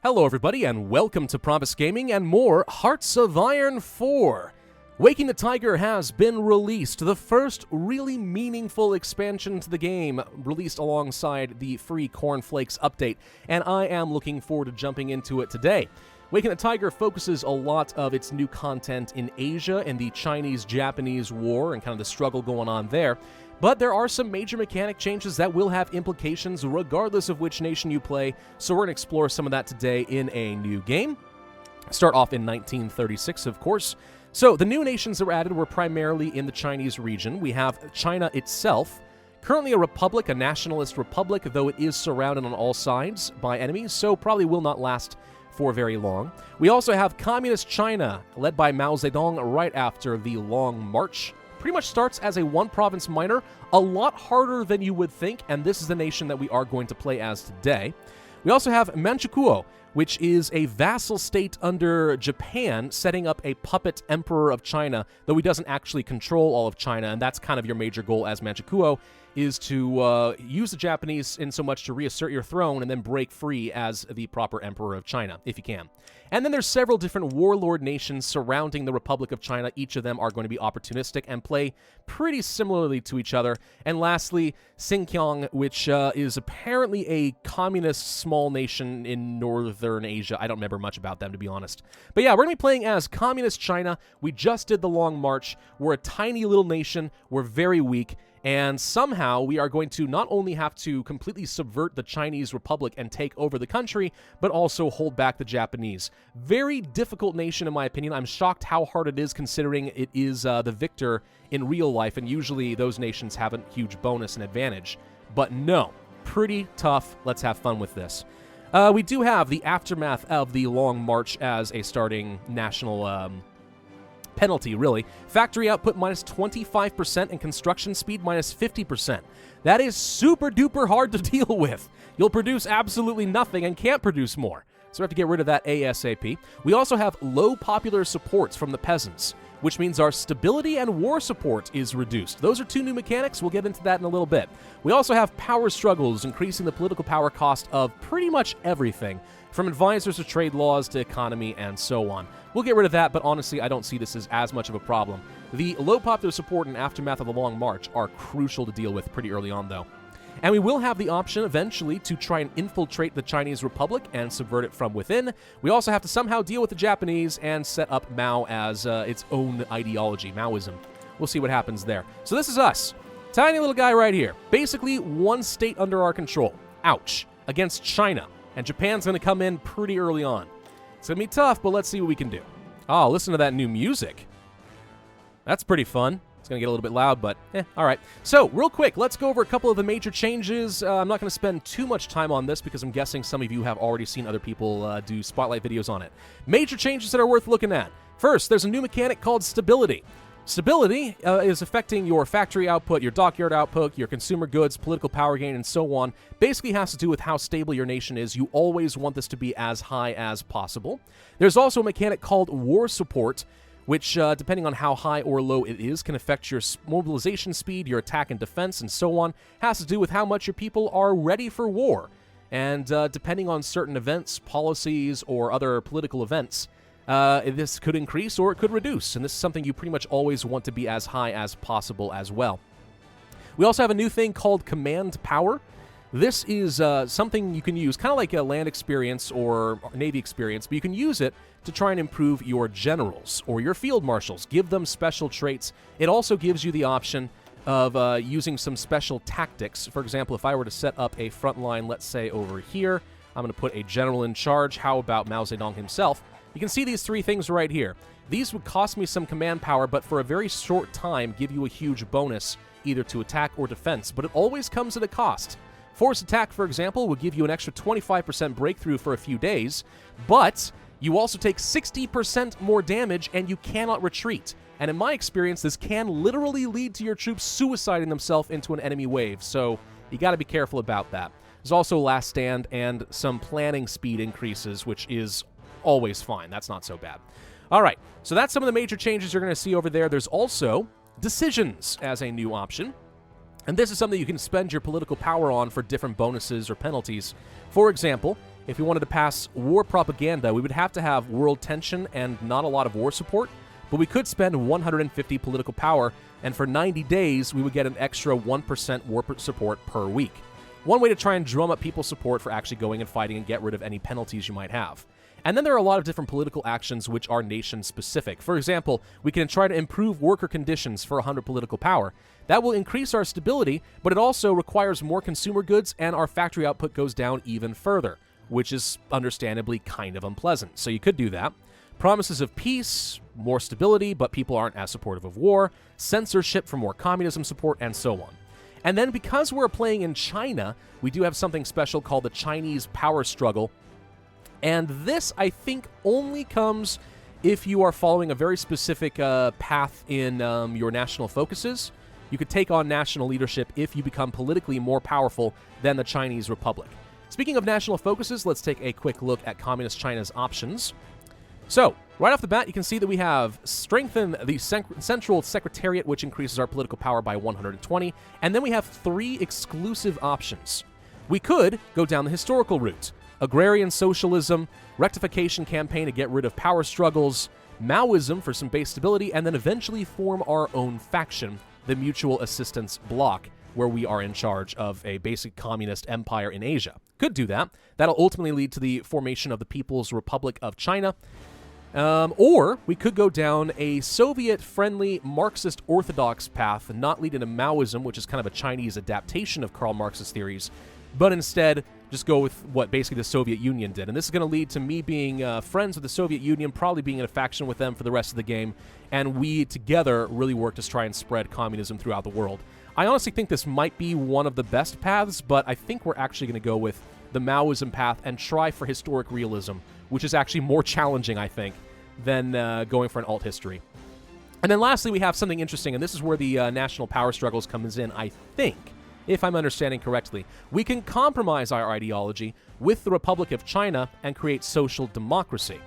Hello everybody and welcome to Pravus Gaming and more Hearts of Iron 4. Waking the Tiger has been released, the first really meaningful expansion to the game, released alongside the free Cornflakes update, and I am looking forward to jumping into it today. Waking the Tiger focuses a lot of its new content in Asia and the Chinese-Japanese war and kind of the struggle going on there. But there are some major mechanic changes that will have implications regardless of which nation you play, so we're going to explore some of that today in a new game. Start off in 1936, of course. So the new nations that were added were primarily in the Chinese region. We have China itself, currently a republic, a nationalist republic, though it is surrounded on all sides by enemies, so probably will not last for very long. We also have Communist China, led by Mao Zedong right after the Long March. Pretty much starts as a one-province minor, a lot harder than you would think, and this is the nation that we are going to play as today. We also have Manchukuo, which is a vassal state under Japan, setting up a puppet emperor of China, though he doesn't actually control all of China, and that's kind of your major goal as Manchukuo, is to use the Japanese in so much to reassert your throne and then break free as the proper emperor of China, if you can. And then there's several different warlord nations surrounding the Republic of China. Each of them are going to be opportunistic and play pretty similarly to each other. And lastly, Xinjiang, which is apparently a communist small nation in northern Asia. I don't remember much about them, to be honest. But yeah, we're going to be playing as Communist China. We just did the Long March. We're a tiny little nation. We're very weak. And somehow we are going to not only have to completely subvert the Chinese Republic and take over the country, but also hold back the Japanese. Very difficult nation, in my opinion. I'm shocked how hard it is, considering it is the victor in real life, and usually those nations have a huge bonus and advantage. But no, pretty tough. Let's have fun with this. We do have the aftermath of the Long March as a starting national penalty, really. Factory output minus 25% and construction speed minus 50%. That is super duper hard to deal with. You'll produce absolutely nothing and can't produce more. So we have to get rid of that ASAP. We also have low popular supports from the peasants, which means our stability and war support is reduced. Those are two new mechanics. We'll get into that in a little bit. We also have power struggles, increasing the political power cost of pretty much everything, from advisors to trade laws to economy and so on. We'll get rid of that, but honestly, I don't see this as much of a problem. The low popular support and aftermath of the Long March are crucial to deal with pretty early on, though. And we will have the option eventually to try and infiltrate the Chinese Republic and subvert it from within. We also have to somehow deal with the Japanese and set up Mao as its own ideology, Maoism. We'll see what happens there. So this is us. Tiny little guy right here. Basically one state under our control. Ouch. Against China. And Japan's going to come in pretty early on. It's going to be tough, but let's see what we can do. Oh, listen to that new music. That's pretty fun. It's going to get a little bit loud, but all right. So, real quick, let's go over a couple of the major changes. I'm not going to spend too much time on this because I'm guessing some of you have already seen other people do spotlight videos on it. Major changes that are worth looking at. First, there's a new mechanic called stability. Stability is affecting your factory output, your dockyard output, your consumer goods, political power gain, and so on. Basically has to do with how stable your nation is. You always want this to be as high as possible. There's also a mechanic called war support, which, depending on how high or low it is, can affect your mobilization speed, your attack and defense, and so on. Has to do with how much your people are ready for war. And depending on certain events, policies, or other political events, this could increase or it could reduce, and this is something you pretty much always want to be as high as possible as well. We also have a new thing called command power. This is something you can use, kind of like a land experience or navy experience, but you can use it to try and improve your generals or your field marshals, give them special traits. It also gives you the option of using some special tactics. For example, if I were to set up a front line, let's say over here, I'm going to put a general in charge. How about Mao Zedong himself? You can see these three things right here. These would cost me some command power, but for a very short time give you a huge bonus, either to attack or defense, but it always comes at a cost. Force attack, for example, will give you an extra 25% breakthrough for a few days, but you also take 60% more damage and you cannot retreat. And in my experience, this can literally lead to your troops suiciding themselves into an enemy wave, so you gotta be careful about that. There's also last stand and some planning speed increases, which is always fine. That's not so bad. All right, so that's some of the major changes you're going to see over there. There's also decisions as a new option. And this is something you can spend your political power on for different bonuses or penalties. For example, if we wanted to pass war propaganda, we would have to have world tension and not a lot of war support, but we could spend 150 political power, and for 90 days, we would get an extra 1% war support per week. One way to try and drum up people's support for actually going and fighting and get rid of any penalties you might have. And then there are a lot of different political actions which are nation-specific. For example, we can try to improve worker conditions for 100 political power. That will increase our stability, but it also requires more consumer goods, and our factory output goes down even further, which is understandably kind of unpleasant. So you could do that. Promises of peace, more stability, but people aren't as supportive of war, censorship for more communism support, and so on. And then because we're playing in China, we do have something special called the Chinese power struggle. And this, I think, only comes if you are following a very specific path in your national focuses. You could take on national leadership if you become politically more powerful than the Chinese Republic. Speaking of national focuses, let's take a quick look at Communist China's options. So, right off the bat, you can see that we have strengthen the Central Secretariat, which increases our political power by 120, and then we have 3 exclusive options. We could go down the historical route. Agrarian Socialism, rectification campaign to get rid of power struggles, Maoism for some base stability, and then eventually form our own faction, the Mutual Assistance Bloc, where we are in charge of a basic communist empire in Asia. Could do that. That'll ultimately lead to the formation of the People's Republic of China. Or we could go down a Soviet-friendly Marxist orthodox path, not leading to Maoism, which is kind of a Chinese adaptation of Karl Marx's theories, but instead just go with what basically the Soviet Union did. And this is going to lead to me being friends with the Soviet Union, probably being in a faction with them for the rest of the game, and we together really work to try and spread communism throughout the world. I honestly think this might be one of the best paths, but I think we're actually going to go with the Maoism path and try for historic realism, which is actually more challenging, I think, than going for an alt history. And then lastly, we have something interesting, and this is where the national power struggles comes in, I think, if I'm understanding correctly. We can compromise our ideology with the Republic of China and create social democracy,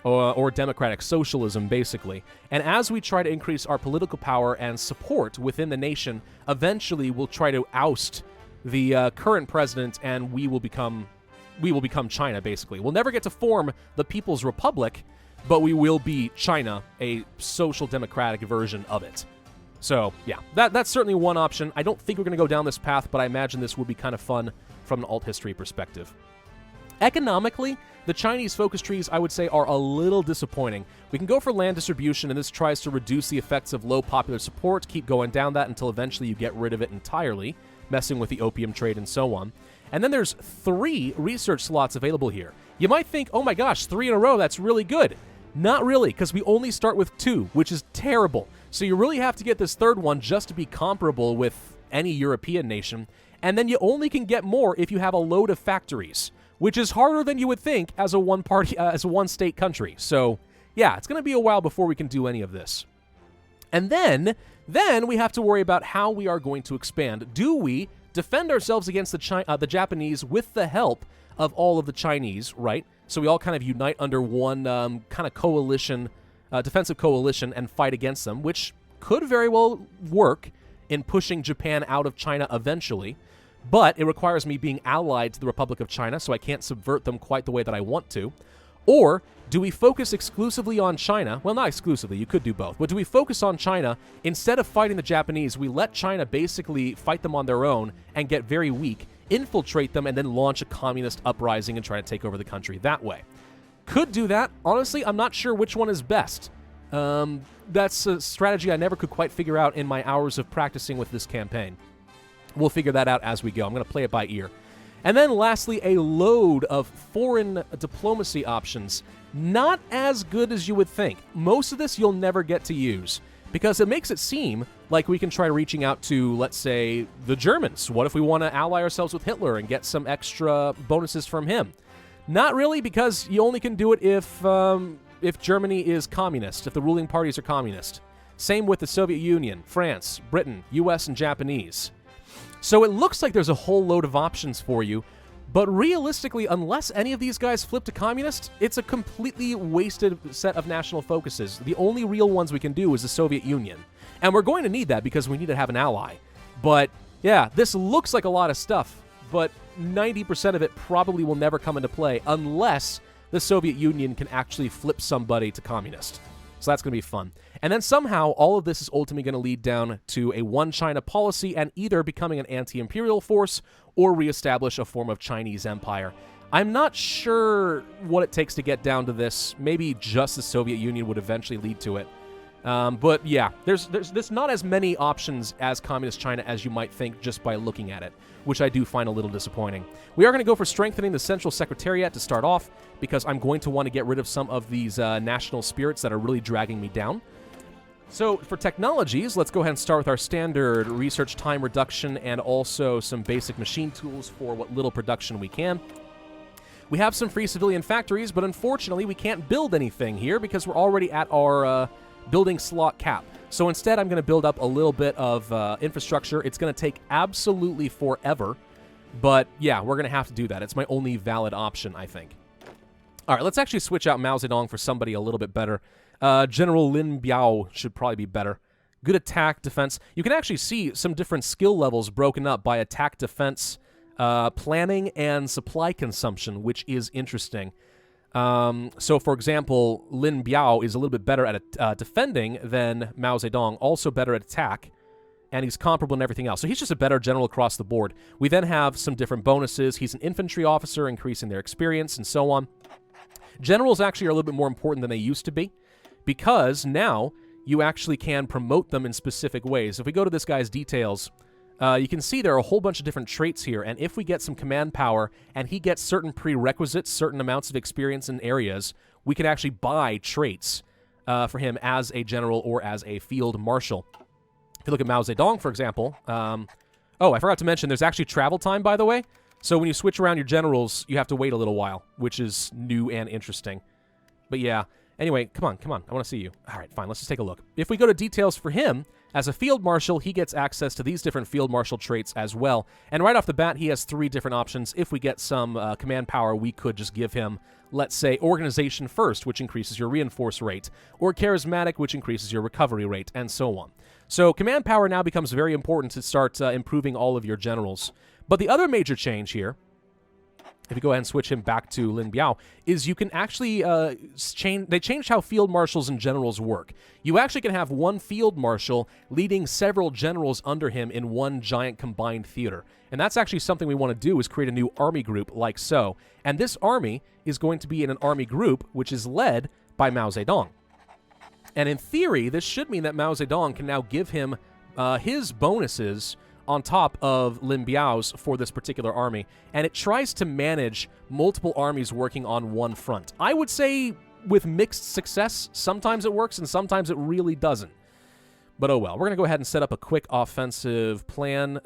or democratic socialism, basically. And as we try to increase our political power and support within the nation, eventually we'll try to oust the current president, and we will become China, basically. We'll never get to form the People's Republic, but we will be China, a social democratic version of it. So, yeah, that's certainly one option. I don't think we're going to go down this path, but I imagine this would be kind of fun from an alt history perspective. Economically, the Chinese focus trees, I would say, are a little disappointing. We can go for land distribution, and this tries to reduce the effects of low popular support, keep going down that until eventually you get rid of it entirely, messing with the opium trade and so on. And then there's 3 research slots available here. You might think, oh my gosh, 3 in a row, that's really good. Not really, because we only start with 2, which is terrible. So you really have to get this 3rd one just to be comparable with any European nation, and then you only can get more if you have a load of factories, which is harder than you would think as a one-state country. So yeah, it's going to be a while before we can do any of this. And then we have to worry about how we are going to expand. Do we defend ourselves against the Japanese with the help of all of the Chinese, right? So we all kind of unite under one kind of coalition, defensive coalition, and fight against them, which could very well work in pushing Japan out of China eventually, but it requires me being allied to the Republic of China, so I can't subvert them quite the way that I want to. Or do we focus exclusively on China? Well, not exclusively, you could do both, but do we focus on China? Instead of fighting the Japanese, we let China basically fight them on their own and get very weak, infiltrate them, and then launch a communist uprising and try to take over the country that way. Could do that. Honestly, I'm not sure which one is best. That's a strategy I never could quite figure out in my hours of practicing with this campaign. We'll figure that out as we go. I'm going to play it by ear. And then lastly, a load of foreign diplomacy options. Not as good as you would think. Most of this you'll never get to use, because it makes it seem like we can try reaching out to, let's say, the Germans. What if we want to ally ourselves with Hitler and get some extra bonuses from him? Not really, because you only can do it if Germany is communist, if the ruling parties are communist. Same with the Soviet Union, France, Britain, US, and Japanese. So it looks like there's a whole load of options for you, but realistically, unless any of these guys flip to communist, it's a completely wasted set of national focuses. The only real ones we can do is the Soviet Union. And we're going to need that because we need to have an ally. But yeah, this looks like a lot of stuff, but 90% of it probably will never come into play unless the Soviet Union can actually flip somebody to communist. So that's going to be fun. And then somehow all of this is ultimately going to lead down to a one China policy and either becoming an anti-imperial force or reestablish a form of Chinese empire. I'm not sure what it takes to get down to this. Maybe just the Soviet Union would eventually lead to it. But yeah, there's not as many options as Communist China as you might think just by looking at it, which I do find a little disappointing. We are going to go for strengthening the Central Secretariat to start off, because I'm going to want to get rid of some of these national spirits that are really dragging me down. So for technologies, let's go ahead and start with our standard research time reduction and also some basic machine tools for what little production we can. We have some free civilian factories, but unfortunately we can't build anything here because we're already at our building slot cap. So instead I'm going to build up a little bit of infrastructure. It's going to take absolutely forever, but yeah, we're going to have to do that. It's my only valid option, I think. All right, let's actually switch out Mao Zedong for somebody a little bit better. General Lin Biao should probably be better. Good attack, defense. You can actually see some different skill levels broken up by attack, defense, planning, and supply consumption, which is interesting. So, for example, Lin Biao is a little bit better at defending than Mao Zedong, also better at attack, and he's comparable in everything else. So he's just a better general across the board. We then have some different bonuses. He's an infantry officer, increasing their experience, and so on. Generals actually are a little bit more important than they used to be, because now you actually can promote them in specific ways. If we go to this guy's details, you can see there are a whole bunch of different traits here, and if we get some command power and he gets certain prerequisites, certain amounts of experience in areas, we can actually buy traits for him as a general or as a field marshal. If you look at Mao Zedong, for example, oh, I forgot to mention there's actually travel time, by the way. So when you switch around your generals, you have to wait a little while, which is new and interesting. But yeah, anyway, come on, I want to see you. All right, fine, let's just take a look. If we go to details for him, as a field marshal, he gets access to these different field marshal traits as well. And right off the bat, he has 3 different options. If we get some command power, we could just give him, let's say, organization first, which increases your reinforce rate, or charismatic, which increases your recovery rate, and so on. So command power now becomes very important to start improving all of your generals. But the other major change here, if you go ahead and switch him back to Lin Biao, is you can actually they changed how field marshals and generals work. You actually can have one field marshal leading several generals under him in one giant combined theater. And that's actually something we want to do, is create a new army group like so. And this army is going to be in an army group which is led by Mao Zedong. And in theory, this should mean that Mao Zedong can now give him his bonuses on top of Lin Biao's for this particular army, and it tries to manage multiple armies working on one front. I would say with mixed success. Sometimes it works, and sometimes it really doesn't. But oh well. We're going to go ahead and set up a quick offensive plan.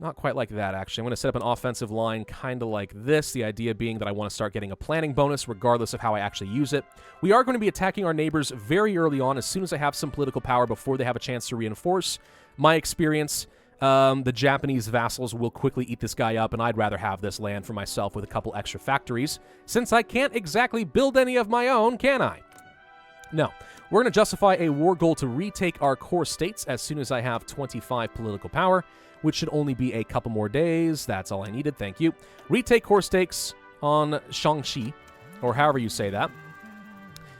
Not quite like that, actually. I'm going to set up an offensive line kind of like this, the idea being that I want to start getting a planning bonus regardless of how I actually use it. We are going to be attacking our neighbors very early on, as soon as I have some political power before they have a chance to reinforce. My experience, the Japanese vassals will quickly eat this guy up, and I'd rather have this land for myself with a couple extra factories, since I can't exactly build any of my own, can I? No. We're going to justify a war goal to retake our core states as soon as I have 25 political power, which should only be a couple more days. That's all I needed, thank you. Retake core stakes on Shaanxi, or however you say that.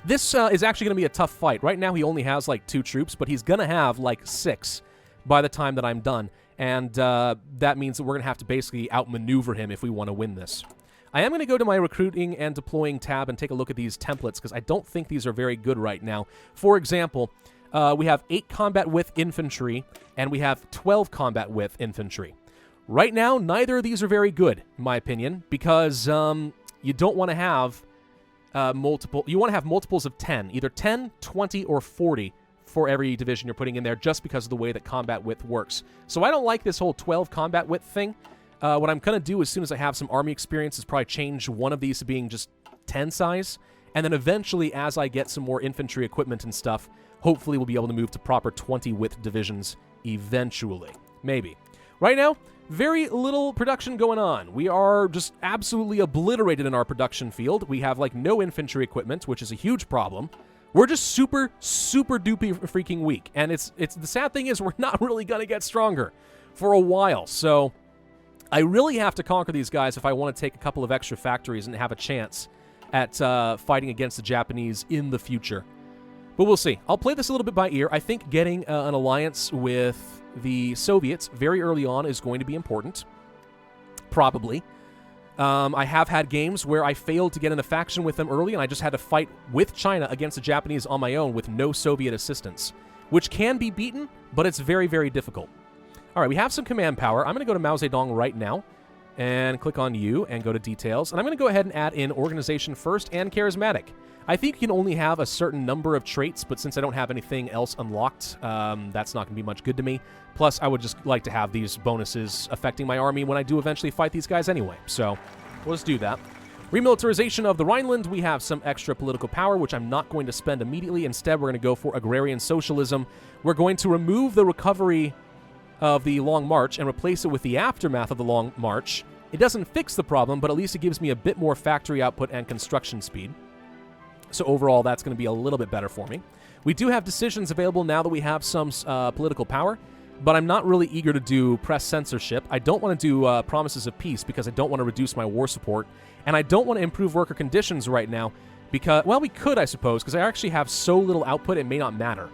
This is actually going to be a tough fight. Right now he only has like 2 troops, but he's going to have like 6 by the time that I'm done. And that means that we're going to have to basically outmaneuver him if we want to win this. I am going to go to my recruiting and deploying tab and take a look at these templates, because I don't think these are very good right now. For example, we have 8 combat with infantry, and we have 12 combat with infantry. Right now, neither of these are very good, in my opinion, because you don't want to have you want to have multiples of 10, either 10, 20, or 40 for every division you're putting in there, just because of the way that combat width works. So I don't like this whole 12 combat width thing. What I'm going to do as soon as I have some army experience is probably change one of these to being just 10 size, and then eventually, as I get some more infantry equipment and stuff, hopefully we'll be able to move to proper 20 width divisions eventually. Maybe. Right now, very little production going on. We are just absolutely obliterated in our production field. We have like no infantry equipment, which is a huge problem. We're just super, super duper freaking weak. And it's the sad thing is we're not really going to get stronger for a while. So I really have to conquer these guys if I want to take a couple of extra factories and have a chance at fighting against the Japanese in the future. But we'll see. I'll play this a little bit by ear. I think getting an alliance with the Soviets very early on is going to be important. Probably. I have had games where I failed to get in a faction with them early, and I just had to fight with China against the Japanese on my own with no Soviet assistance, which can be beaten, but it's very, very difficult. All right, we have some command power. I'm going to go to Mao Zedong right now and click on you and go to details. And I'm going to go ahead and add in organization first and charismatic. I think you can only have a certain number of traits, but since I don't have anything else unlocked, that's not going to be much good to me. Plus, I would just like to have these bonuses affecting my army when I do eventually fight these guys anyway. So we'll just do that. Remilitarization of the Rhineland. We have some extra political power, which I'm not going to spend immediately. Instead, we're going to go for Agrarian Socialism. We're going to remove the recovery of the Long March and replace it with the aftermath of the Long March. It doesn't fix the problem, but at least it gives me a bit more factory output and construction speed. So overall, that's going to be a little bit better for me. We do have decisions available now that we have some political power, but I'm not really eager to do press censorship. I don't want to do promises of peace because I don't want to reduce my war support, and I don't want to improve worker conditions right now because, well, we could, I suppose, because I actually have so little output it may not matter.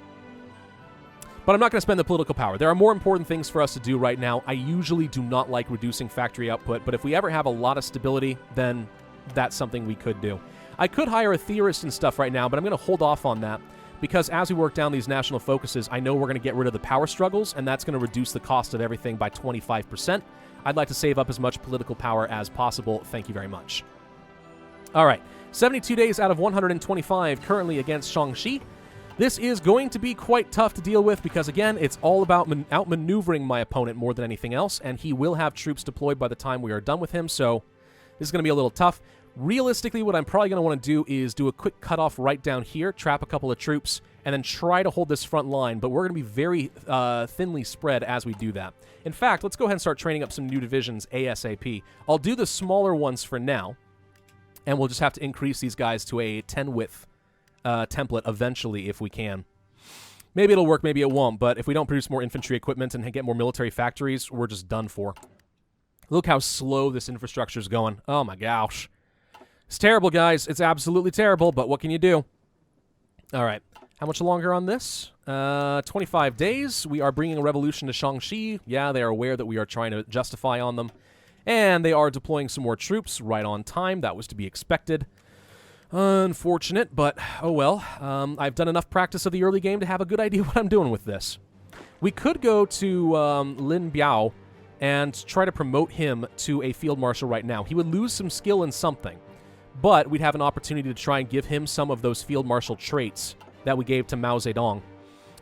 But I'm not going to spend the political power. There are more important things for us to do right now. I usually do not like reducing factory output, but if we ever have a lot of stability, then that's something we could do. I could hire a theorist and stuff right now, but I'm going to hold off on that because as we work down these national focuses, I know we're going to get rid of the power struggles, and that's going to reduce the cost of everything by 25%. I'd like to save up as much political power as possible. Thank you very much. All right, 72 days out of 125 currently against Shaanxi. This is going to be quite tough to deal with because, again, it's all about outmaneuvering my opponent more than anything else, and he will have troops deployed by the time we are done with him, so this is going to be a little tough. Realistically, what I'm probably going to want to do is do a quick cutoff right down here, trap a couple of troops, and then try to hold this front line, but we're going to be very thinly spread as we do that. In fact, let's go ahead and start training up some new divisions ASAP. I'll do the smaller ones for now, and we'll just have to increase these guys to a 10-width template eventually if we can. Maybe it'll work, maybe it won't, but if we don't produce more infantry equipment and get more military factories, we're just done for. Look how slow this infrastructure is going. Oh my gosh. It's terrible, guys. It's absolutely terrible, but what can you do? All right. How much longer on this? 25 days. We are bringing a revolution to Shaanxi. Yeah, they are aware that we are trying to justify on them. And they are deploying some more troops right on time. That was to be expected. Unfortunate, but oh well. I've done enough practice of the early game to have a good idea what I'm doing with this. We could go to Lin Biao and try to promote him to a field marshal right now. He would lose some skill in something, but we'd have an opportunity to try and give him some of those field marshal traits that we gave to Mao Zedong.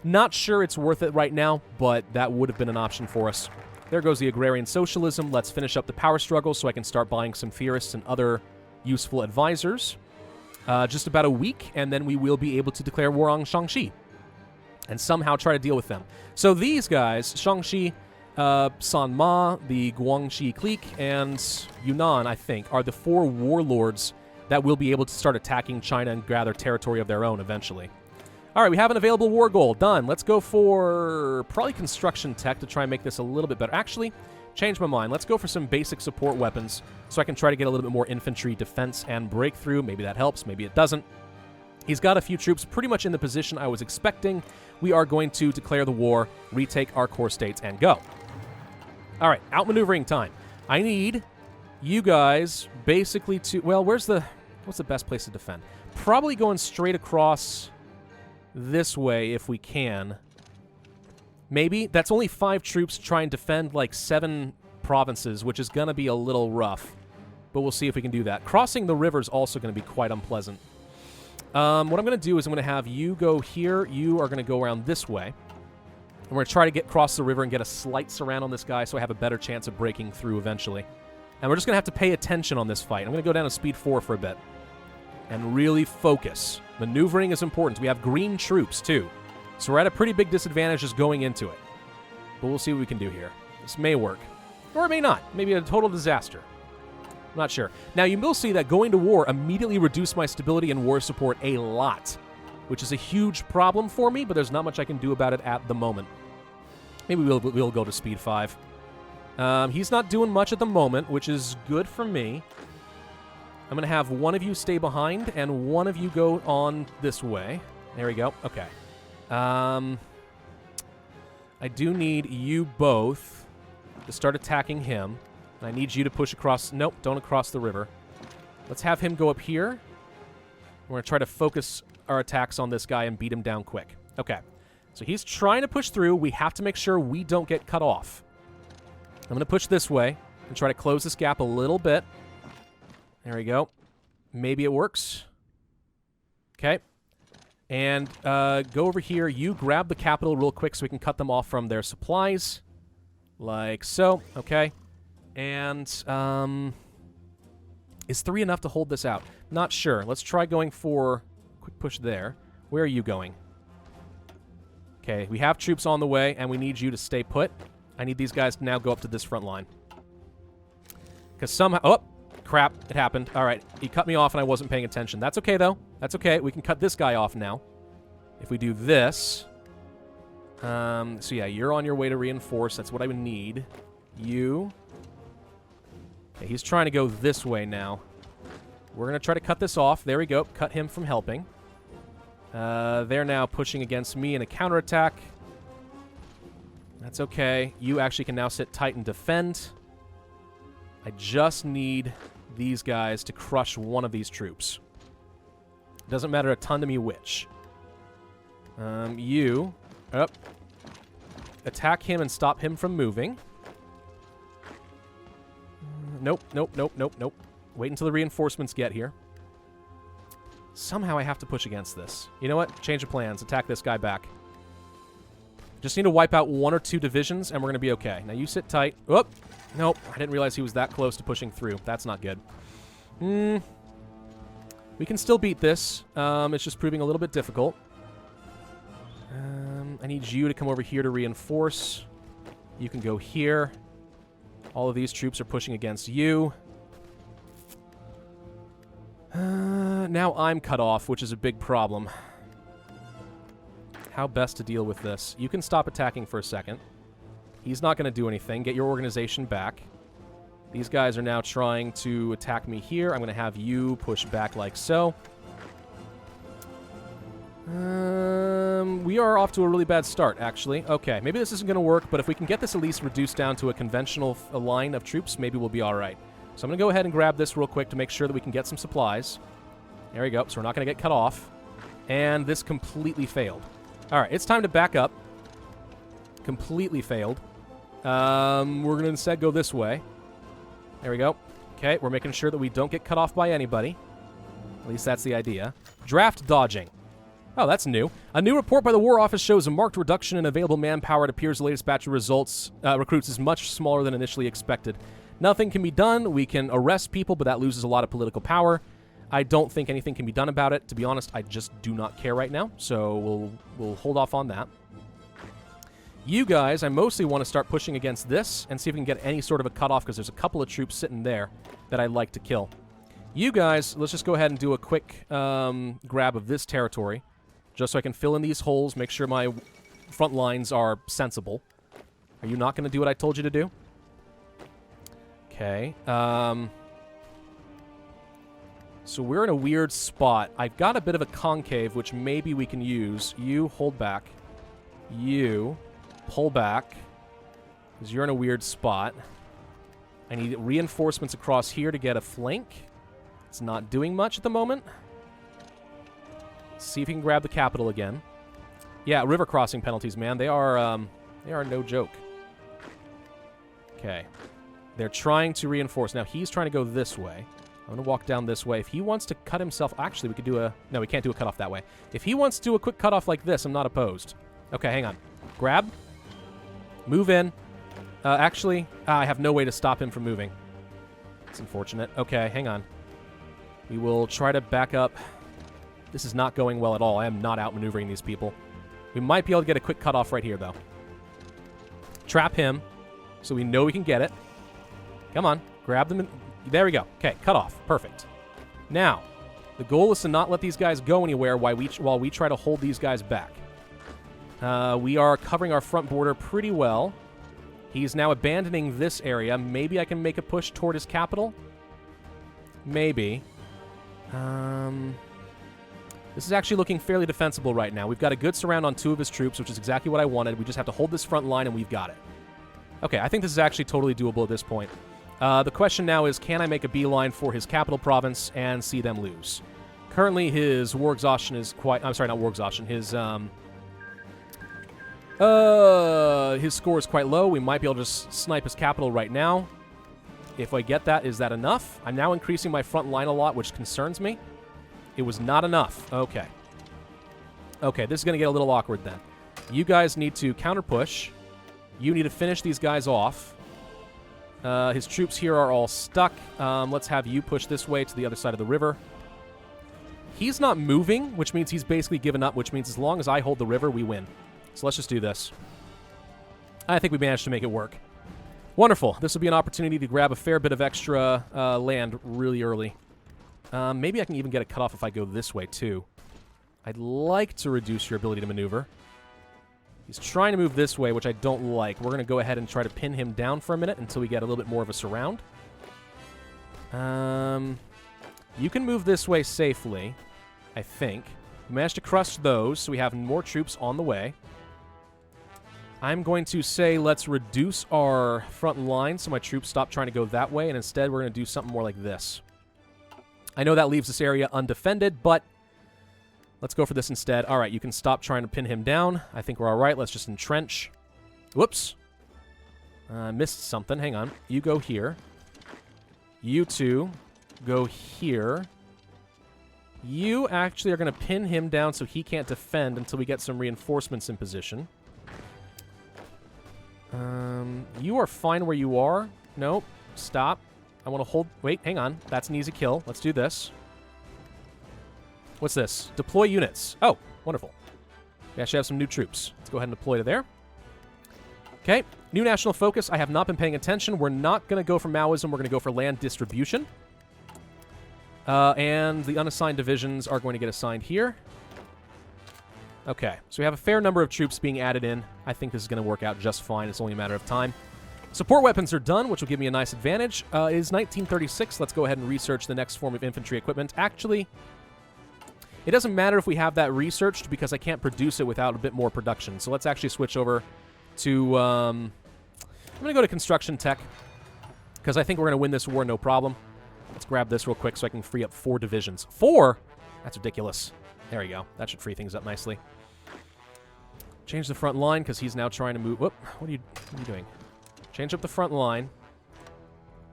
Not sure it's worth it right now, but that would have been an option for us. There goes the Agrarian Socialism. Let's finish up the power struggle so I can start buying some theorists and other useful advisors. Just about a week, and then we will be able to declare war on Shaanxi and somehow try to deal with them. So these guys, Shaanxi, Sanma, the Guangxi clique, and Yunnan, I think, are the 4 warlords that will be able to start attacking China and gather territory of their own eventually. All right, we have an available war goal. Done. Let's go for probably construction tech to try and make this a little bit better. Actually, change my mind. Let's go for some basic support weapons so I can try to get a little bit more infantry defense and breakthrough. Maybe that helps. Maybe it doesn't. He's got a few troops pretty much in the position I was expecting. We are going to declare the war, retake our core states, and go. All right, outmaneuvering time. I need you guys basically to... Well, what's the best place to defend? Probably going straight across this way if we can. Maybe. That's only 5 troops to try and defend like 7 provinces, which is going to be a little rough. But we'll see if we can do that. Crossing the river is also going to be quite unpleasant. What I'm going to do is I'm going to have you go here. You are going to go around this way. And we're going to try to get across the river and get a slight surround on this guy so I have a better chance of breaking through eventually. And we're just going to have to pay attention on this fight. I'm going to go down to speed 4 for a bit. And really focus. Maneuvering is important. We have green troops, too. So we're at a pretty big disadvantage just going into it. But we'll see what we can do here. This may work. Or it may not. Maybe a total disaster. I'm not sure. Now, you will see that going to war immediately reduced my stability and war support a lot, which is a huge problem for me, but there's not much I can do about it at the moment. Maybe we'll go to speed 5. He's not doing much at the moment, which is good for me. I'm going to have one of you stay behind and one of you go on this way. There we go. Okay. I do need you both to start attacking him. I need you to push across. Nope, don't across the river. Let's have him go up here. We're going to try to focus our attacks on this guy and beat him down quick. Okay. So he's trying to push through. We have to make sure we don't get cut off. I'm going to push this way and try to close this gap a little bit. There we go. Maybe it works. Okay. And go over here. You grab the capital real quick so we can cut them off from their supplies. Like so. Okay. And is 3 enough to hold this out? Not sure. Let's try going for quick push there. Where are you going? Okay. We have troops on the way, and we need you to stay put. I need these guys to now go up to this front line. Because somehow... Oh! Crap, it happened. All right, he cut me off and I wasn't paying attention. That's okay, though. That's okay. We can cut this guy off now. If we do this... so, yeah, you're on your way to reinforce. That's what I would need. You... Okay, he's trying to go this way now. We're going to try to cut this off. There we go. Cut him from helping. They're now pushing against me in a counterattack. That's okay. You actually can now sit tight and defend. I just need these guys to crush one of these troops. Doesn't matter a ton to me which. You... Up. Attack him and stop him from moving. Nope, nope, nope, nope, nope. Wait until the reinforcements get here. Somehow I have to push against this. You know what? Change of plans. Attack this guy back. Just need to wipe out 1 or 2 divisions, and we're going to be okay. Now, you sit tight. Whoop! Nope. I didn't realize he was that close to pushing through. That's not good. We can still beat this. It's just proving a little bit difficult. I need you to come over here to reinforce. You can go here. All of these troops are pushing against you. Now I'm cut off, which is a big problem. How best to deal with this? You can stop attacking for a second. He's not going to do anything. Get your organization back. These guys are now trying to attack me here. I'm going to have you push back like so. We are off to a really bad start, actually. Okay, maybe this isn't going to work, but if we can get this at least reduced down to a conventional line of troops, maybe we'll be all right. So I'm going to go ahead and grab this real quick to make sure that we can get some supplies. There we go. So we're not going to get cut off. And this completely failed. All right, it's time to back up. Completely failed. We're going to instead go this way. There we go. Okay, we're making sure that we don't get cut off by anybody. At least that's the idea. Draft dodging. Oh, that's new. A new report by the War Office shows a marked reduction in available manpower. It appears the latest batch of recruits is much smaller than initially expected. Nothing can be done. We can arrest people, but that loses a lot of political power. I don't think anything can be done about it. To be honest, I just do not care right now, so we'll hold off on that. You guys, I mostly want to start pushing against this and see if we can get any sort of a cutoff, because there's a couple of troops sitting there that I'd like to kill. You guys, let's just go ahead and do a quick grab of this territory, just so I can fill in these holes, make sure my front lines are sensible. Are you not going to do what I told you to do? Okay. So we're in a weird spot. I've got a bit of a concave, which maybe we can use. You hold back. You pull back, because you're in a weird spot. I need reinforcements across here to get a flank. It's not doing much at the moment. Let's see if we can grab the capital again. Yeah, river crossing penalties, man. They are no joke. Okay. They're trying to reinforce. Now, he's trying to go this way. I'm going to walk down this way. If he wants to cut himself... Actually, we could do a... No, we can't do a cutoff that way. If he wants to do a quick cutoff like this, I'm not opposed. Okay, hang on. Grab. Move in. Actually, I have no way to stop him from moving. It's unfortunate. Okay, hang on. We will try to back up. This is not going well at all. I am not outmaneuvering these people. We might be able to get a quick cutoff right here, though. Trap him so we know we can get it. Come on. Grab them. There we go. Okay, cut off. Perfect. Now, the goal is to not let these guys go anywhere while we try to hold these guys back. We are covering our front border pretty well. He's now abandoning this area. Maybe I can make a push toward his capital? Maybe. This is actually looking fairly defensible right now. We've got a good surround on 2 of his troops, which is exactly what I wanted. We just have to hold this front line, and we've got it. Okay, I think this is actually totally doable at this point. The question now is, can I make a beeline for his capital province and see them lose? Currently, his war exhaustion is quite... I'm sorry, not war exhaustion. His score is quite low. We might be able to just snipe his capital right now. If I get that, is that enough? I'm now increasing my front line a lot, which concerns me. It was not enough. Okay. Okay, this is going to get a little awkward then. You guys need to counter-push. You need to finish these guys off. His troops here are all stuck. Let's have you push this way to the other side of the river. He's not moving, which means he's basically given up, which means as long as I hold the river, we win. So let's just do this. I think we managed to make it work. Wonderful. This will be an opportunity to grab a fair bit of extra land really early. Maybe I can even get a cutoff if I go this way, too. I'd like to reduce your ability to maneuver. He's trying to move this way, which I don't like. We're going to go ahead and try to pin him down for a minute until we get a little bit more of a surround. You can move this way safely, I think. We managed to crush those, so we have more troops on the way. I'm going to say let's reduce our front line so my troops stop trying to go that way, and instead we're going to do something more like this. I know that leaves this area undefended, but let's go for this instead. All right, you can stop trying to pin him down. I think we're all right. Let's just entrench. Whoops. I missed something. Hang on. You go here. You two go here. You actually are going to pin him down so he can't defend until we get some reinforcements in position. You are fine where you are. Nope. Stop. I want to hold... Wait, hang on. That's an easy kill. Let's do this. What's this? Deploy units. Oh, wonderful. We actually have some new troops. Let's go ahead and deploy to there. Okay. New national focus. I have not been paying attention. We're not going to go for Maoism. We're going to go for land distribution. And the unassigned divisions are going to get assigned here. Okay. So we have a fair number of troops being added in. I think this is going to work out just fine. It's only a matter of time. Support weapons are done, which will give me a nice advantage. It is 1936. Let's go ahead and research the next form of infantry equipment. Actually, it doesn't matter if we have that researched because I can't produce it without a bit more production. So let's actually switch over to... I'm going to go to construction tech because I think we're going to win this war no problem. Let's grab this real quick so I can free up 4 divisions. 4? That's ridiculous. There we go. That should free things up nicely. Change the front line because he's now trying to move... Whoop. What are you doing? Change up the front line.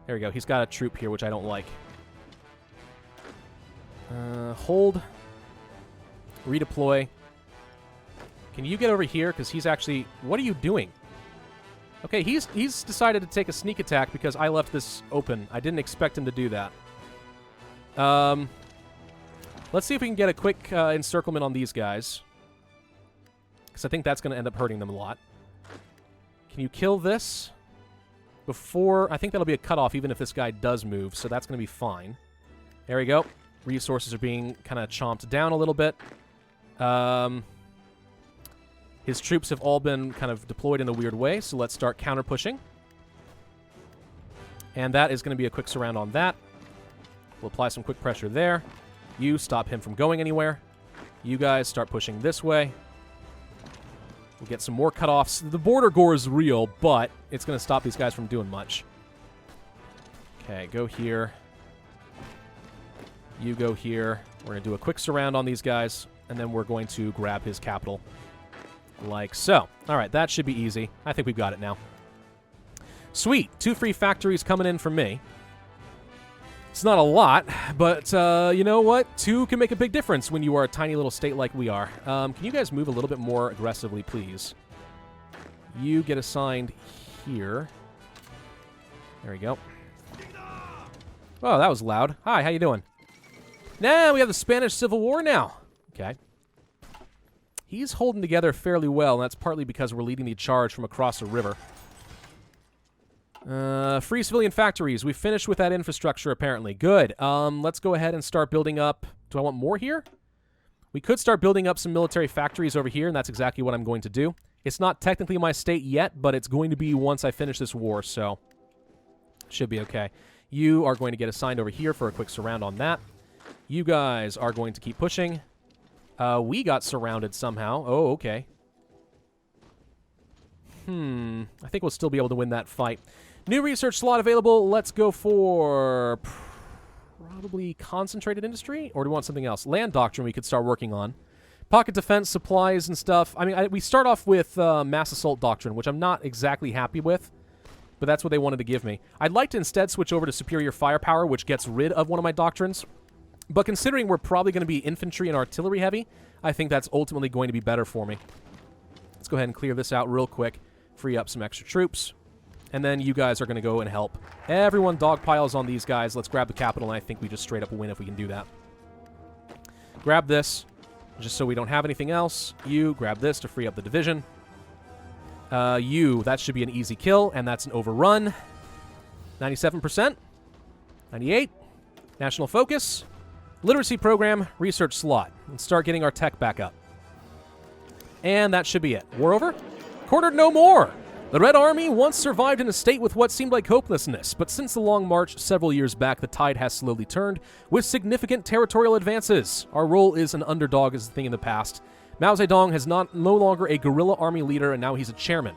There we go. He's got a troop here, which I don't like. Hold. Redeploy. Can you get over here? Because he's actually... What are you doing? Okay, he's decided to take a sneak attack because I left this open. I didn't expect him to do that. Let's see if we can get a quick encirclement on these guys. Because I think that's going to end up hurting them a lot. Can you kill this? Before... I think that'll be a cutoff even if this guy does move, so that's going to be fine. There we go. Resources are being kind of chomped down a little bit. His troops have all been kind of deployed in a weird way, so let's start counter-pushing. And that is going to be a quick surround on that. We'll apply some quick pressure there. You stop him from going anywhere. You guys start pushing this way. We'll get some more cutoffs. The border gore is real, but it's going to stop these guys from doing much. Okay, go here. You go here. We're going to do a quick surround on these guys, and then we're going to grab his capital. Like so. All right, that should be easy. I think we've got it now. Sweet. 2 free factories coming in from me. It's not a lot, but you know what? 2 can make a big difference when you are a tiny little state like we are. Can you guys move a little bit more aggressively, please? You get assigned here. There we go. Oh, that was loud. Hi, how you doing? Nah, we have the Spanish Civil War now. Okay. He's holding together fairly well, and that's partly because we're leading the charge from across the river. Free civilian factories. We finished with that infrastructure, apparently. Good. Let's go ahead and start building up... Do I want more here? We could start building up some military factories over here, and that's exactly what I'm going to do. It's not technically my state yet, but it's going to be once I finish this war, so should be okay. You are going to get assigned over here for a quick surround on that. You guys are going to keep pushing. We got surrounded somehow. Oh, okay. I think we'll still be able to win that fight. New research slot available. Let's go for probably concentrated industry, or do we want something else? Land doctrine we could start working on. Pocket defense, supplies and stuff. I mean, we start off with mass assault doctrine, which I'm not exactly happy with, but that's what they wanted to give me. I'd like to instead switch over to superior firepower, which gets rid of one of my doctrines. But considering we're probably going to be infantry and artillery heavy, I think that's ultimately going to be better for me. Let's go ahead and clear this out real quick. Free up some extra troops. And then you guys are going to go and help. Everyone dogpiles on these guys. Let's grab the capital, and I think we just straight up win if we can do that. Grab this, just so we don't have anything else. You grab this to free up the division. That should be an easy kill, and that's an overrun. 97%. 98. National focus. Literacy program. Research slot. Let's start getting our tech back up. And that should be it. War over? Quartered no more! The Red Army once survived in a state with what seemed like hopelessness, but since the Long March several years back, the tide has slowly turned, with significant territorial advances. Our role is an underdog as a thing in the past. Mao Zedong is no longer a guerrilla army leader, and now he's a chairman.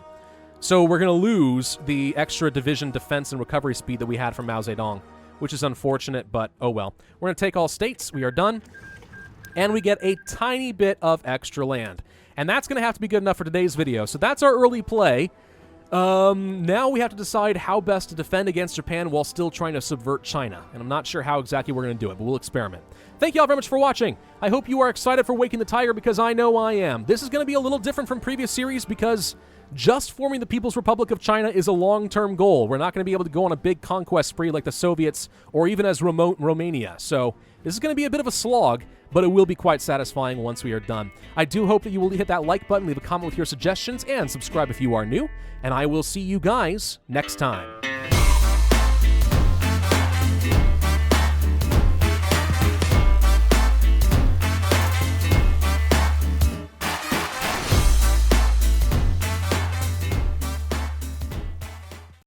So we're going to lose the extra division defense and recovery speed that we had from Mao Zedong, which is unfortunate, but oh well. We're going to take all states. We are done. And we get a tiny bit of extra land. And that's going to have to be good enough for today's video. So that's our early play. Now we have to decide how best to defend against Japan while still trying to subvert China. And I'm not sure how exactly we're going to do it, but we'll experiment. Thank you all very much for watching. I hope you are excited for Waking the Tiger, because I know I am. This is going to be a little different from previous series because just forming the People's Republic of China is a long-term goal. We're not going to be able to go on a big conquest spree like the Soviets or even as remote Romania. So this is going to be a bit of a slog, but it will be quite satisfying once we are done. I do hope that you will hit that like button, leave a comment with your suggestions, and subscribe if you are new, and I will see you guys next time.